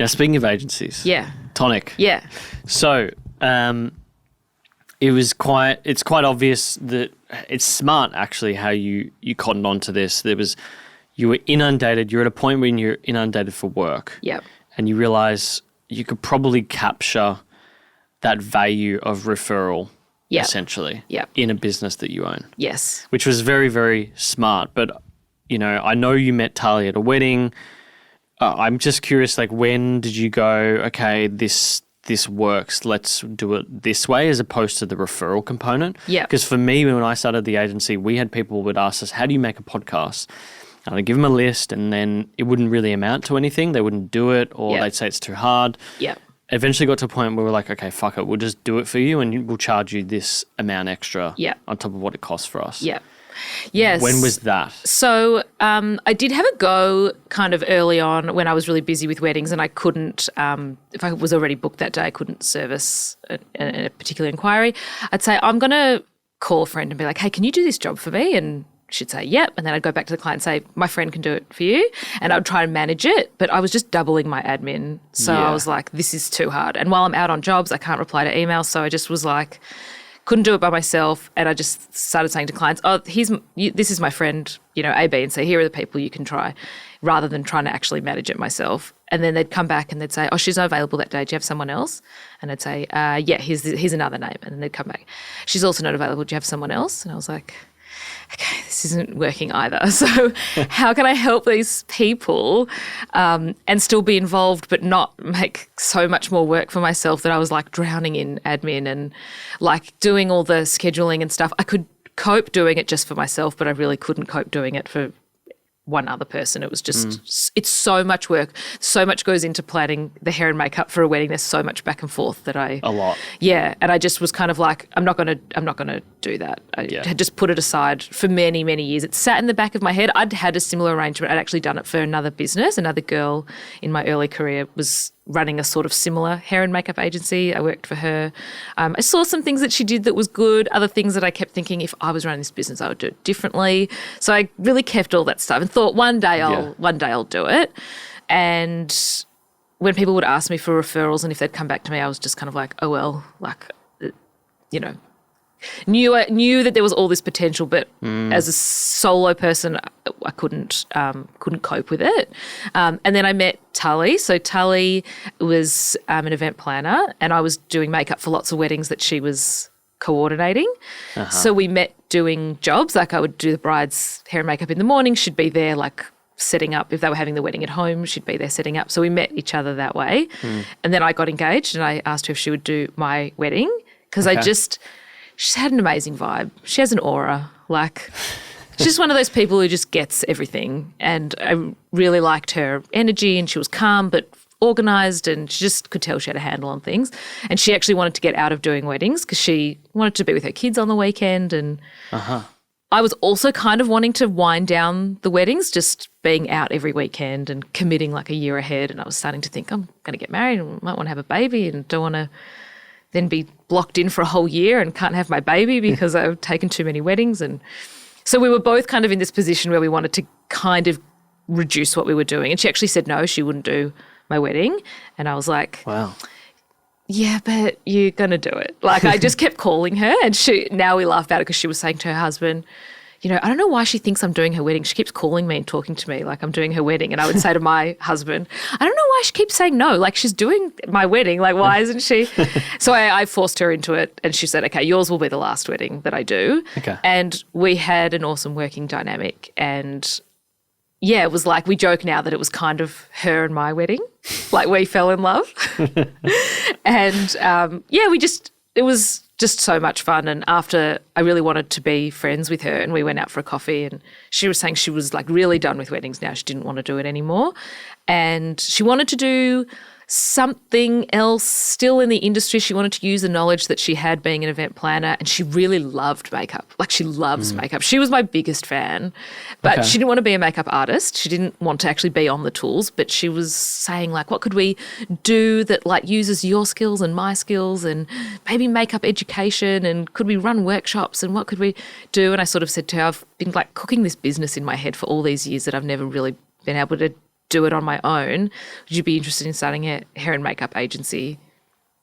Now, speaking of agencies. Yeah. Tonic. Yeah. So, it's quite obvious that it's smart actually how you cottoned on to this. You were inundated. You're at a point when you're inundated for work. Yep. And you realise you could probably capture that value of referral essentially in a business that you own. Yes. Which was very, very smart. But, I know you met Tahli at a wedding. I'm just curious, like, when did you go, okay, this works, let's do it this way, as opposed to the referral component? Yeah. Because for me, when I started the agency, we had people who would ask us, how do you make a podcast? And I'd give them a list and then it wouldn't really amount to anything. They wouldn't do it, or they'd say it's too hard. Yeah. Eventually got to a point where we're like, okay, fuck it, we'll just do it for you and we'll charge you this amount extra on top of what it costs for us. Yeah. Yes. When was that? So I did have a go kind of early on when I was really busy with weddings, and I couldn't, if I was already booked that day, I couldn't service a particular inquiry. I'd say, I'm going to call a friend and be like, hey, can you do this job for me? And she'd say, yep. And then I'd go back to the client and say, my friend can do it for you. And I'd try and manage it, but I was just doubling my admin. So I was like, this is too hard. And while I'm out on jobs, I can't reply to emails. So I just was like, couldn't do it by myself, and I just started saying to clients, this is my friend, A, B, and C. Here are the people you can try, rather than trying to actually manage it myself. And then they'd come back and they'd say, oh, she's not available that day. Do you have someone else? And I'd say, yeah, here's another name. And then they'd come back. She's also not available. Do you have someone else? And I was like, okay, this isn't working either. So how can I help these people and still be involved but not make so much more work for myself that I was like drowning in admin and like doing all the scheduling and stuff. I could cope doing it just for myself, but I really couldn't cope doing it for one other person. It was just, it's so much work. So much goes into planning the hair and makeup for a wedding. There's so much back and forth that a lot. Yeah. And I just was kind of like, I'm not going to do that. I had just put it aside for many, many years. It sat in the back of my head. I'd had a similar arrangement. I'd actually done it for another business. Another girl in my early career was running a sort of similar hair and makeup agency. I worked for her. I saw some things that she did that was good, other things that I kept thinking if I was running this business, I would do it differently. So I really kept all that stuff and thought one day I'll do it. And when people would ask me for referrals and if they'd come back to me, I was just kind of like, oh, well, like, knew that there was all this potential, but as a solo person, I couldn't cope with it. And then I met Tahli. So Tahli was an event planner, and I was doing makeup for lots of weddings that she was coordinating. So we met doing jobs. Like I would do the bride's hair and makeup in the morning. She'd be there like setting up. If they were having the wedding at home, she'd be there setting up. So we met each other that way. And then I got engaged and I asked her if she would do my wedding because she's had an amazing vibe. She has an aura. Like, she's just one of those people who just gets everything. And I really liked her energy, and she was calm but organised, and she just could tell she had a handle on things. And she actually wanted to get out of doing weddings because she wanted to be with her kids on the weekend. And I was also kind of wanting to wind down the weddings, just being out every weekend and committing like a year ahead. And I was starting to think, I'm going to get married and might want to have a baby and don't want to then be blocked in for a whole year and can't have my baby because I've taken too many weddings. And so we were both kind of in this position where we wanted to kind of reduce what we were doing. And she actually said no, she wouldn't do my wedding. And I was like, wow. Yeah, but you're going to do it. Like I just kept calling her, and now we laugh about it because she was saying to her husband, I don't know why she thinks I'm doing her wedding. She keeps calling me and talking to me like I'm doing her wedding. And I would say to my husband, I don't know why she keeps saying no. Like she's doing my wedding. Like why isn't she? So I forced her into it, and she said, okay, yours will be the last wedding that I do. Okay. And we had an awesome working dynamic. And yeah, it was like we joke now that it was kind of her and my wedding. Like we fell in love. And it was just so much fun. And after I really wanted to be friends with her, and we went out for a coffee, and she was saying she was like really done with weddings now. She didn't want to do it anymore. And she wanted to do something else still in the industry. She wanted to use the knowledge that she had being an event planner, and she really loved makeup. Like she loves makeup. She was my biggest fan, but she didn't want to be a makeup artist. She didn't want to actually be on the tools, but she was saying like, what could we do that like uses your skills and my skills, and maybe makeup education, and could we run workshops, and what could we do? And I sort of said to her, I've been like cooking this business in my head for all these years that I've never really been able to do it on my own. Would you be interested in starting a hair and makeup agency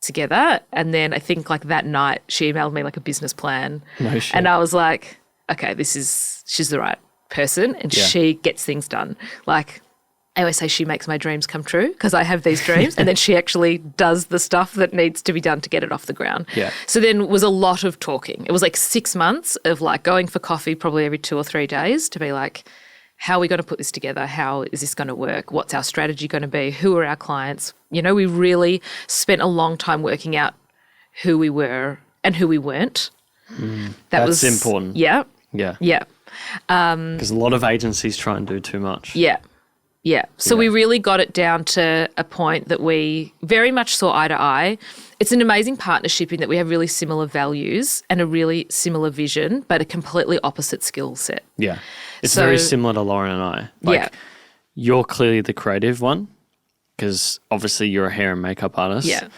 together? And then I think like that night she emailed me like a business plan. No shit. And I was like, okay, she's the right person and she gets things done. Like I always say she makes my dreams come true because I have these dreams and then she actually does the stuff that needs to be done to get it off the ground. Yeah. So then it was a lot of talking. It was like 6 months of like going for coffee probably every 2 or 3 days to be like, how are we going to put this together? How is this going to work? What's our strategy going to be? Who are our clients? You know, we really spent a long time working out who we were and who we weren't. That's important. Yeah. Yeah. Yeah. Because a lot of agencies try and do too much. Yeah. Yeah. So we really got it down to a point that we very much saw eye to eye. It's an amazing partnership in that we have really similar values and a really similar vision, but a completely opposite skill set. Yeah. It's So- very similar to Lauren and I. Yeah. You're clearly the creative one because obviously you're a hair and makeup artist. Yeah.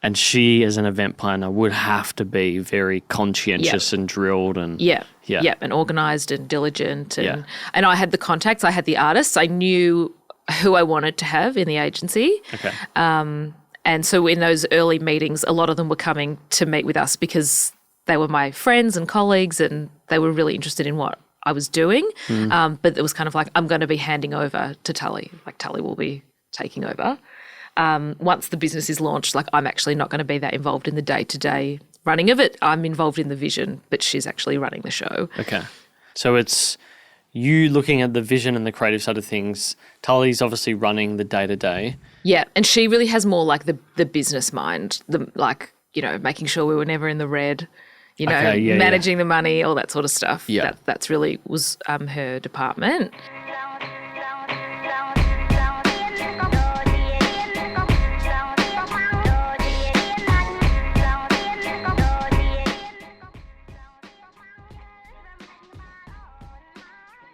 And she, as an event planner, would have to be very conscientious and drilled and Yeah. Yeah. Yeah. And organised and diligent. And I had the contacts, I had the artists, I knew who I wanted to have in the agency. Okay. And so in those early meetings, a lot of them were coming to meet with us because they were my friends and colleagues and they were really interested in what I was doing. But it was kind of like, I'm going to be handing over to Tahli. Like Tahli will be taking over. Once the business is launched, like I'm actually not going to be that involved in the day-to-day running of it. I'm involved in the vision, but she's actually running the show. Okay. So it's you looking at the vision and the creative side of things. Tahli's obviously running the day-to-day. Yeah, and she really has more like the business mind, making sure we were never in the red, managing the money, all that sort of stuff. Yeah. That's really was her department.